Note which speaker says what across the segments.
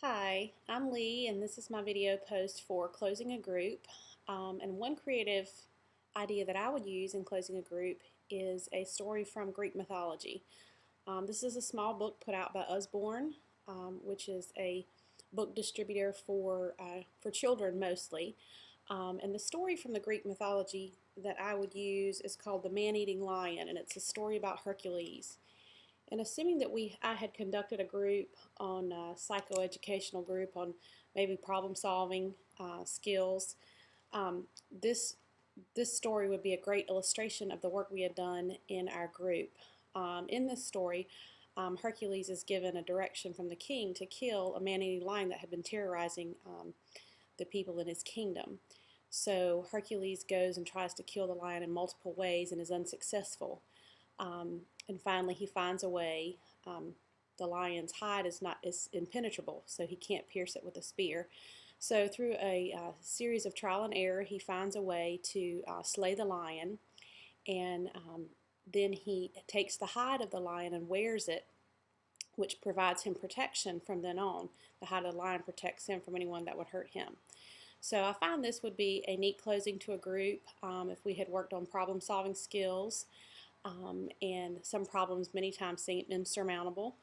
Speaker 1: Hi, I'm Lee, and this is my video post for closing a group. And one creative idea that I would use in closing a group is a story from Greek mythology. This is a small book put out by Usborne, which is a book distributor for children mostly. And the story from the Greek mythology that I would use is called The Man-Eating Lion, and it's a story about Hercules. And assuming that I had conducted a group on psychoeducational group on maybe problem solving skills, um, this this story would be a great illustration of the work we had done in our group. In this story, Hercules is given a direction from the king to kill a man-eating lion that had been terrorizing the people in his kingdom. So Hercules goes and tries to kill the lion in multiple ways and is unsuccessful. And finally, he finds a way. The lion's hide is impenetrable, so he can't pierce it with a spear. So through a series of trial and error, he finds a way to slay the lion, and then he takes the hide of the lion and wears it, which provides him protection from then on. The hide of the lion protects him from anyone that would hurt him. So I find this would be a neat closing to a group if we had worked on problem-solving skills. And some problems many times seem insurmountable,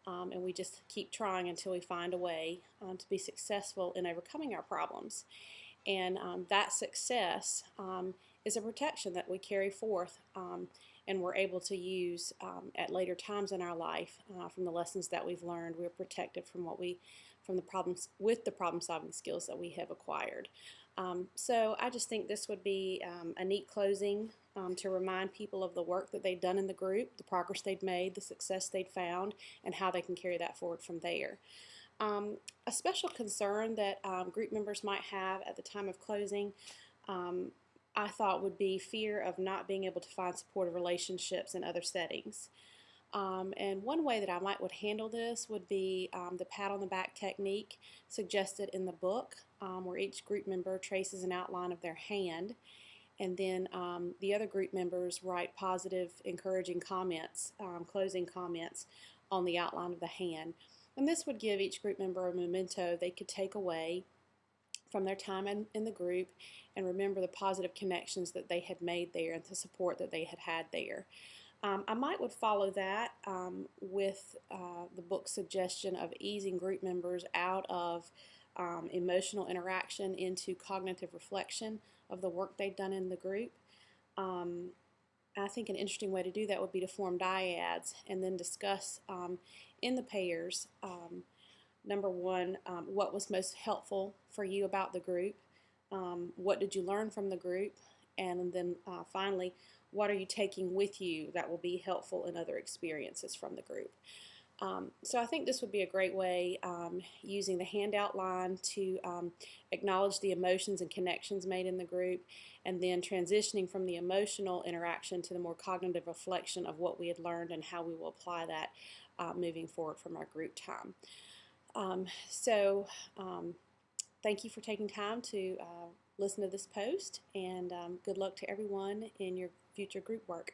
Speaker 1: and we just keep trying until we find a way to be successful in overcoming our problems. And that success is a protection that we carry forth and we're able to use at later times in our life from the lessons that we've learned. We're protected from from the problems with the problem-solving skills that we have acquired. So I just think this would be a neat closing to remind people of the work that they've done in the group, the progress they've made, the success they've found, and how they can carry that forward from there. A special concern that group members might have at the time of closing, I thought would be fear of not being able to find supportive relationships in other settings. And one way that I would handle this would be the pat on the back technique suggested in the book, where each group member traces an outline of their hand, and then the other group members write positive, encouraging comments, closing comments on the outline of the hand. And this would give each group member a memento they could take away from their time in the group and remember the positive connections that they had made there and the support that they had had there. I would follow that with the book's suggestion of easing group members out of emotional interaction into cognitive reflection of the work they've done in the group. I think an interesting way to do that would be to form dyads and then discuss in the pairs, number one, what was most helpful for you about the group, what did you learn from the group, and then finally, what are you taking with you that will be helpful in other experiences from the group. So I think this would be a great way, using the handout line to acknowledge the emotions and connections made in the group, and then transitioning from the emotional interaction to the more cognitive reflection of what we had learned and how we will apply that moving forward from our group time. Thank you for taking time to listen to this post, and good luck to everyone in your future group work.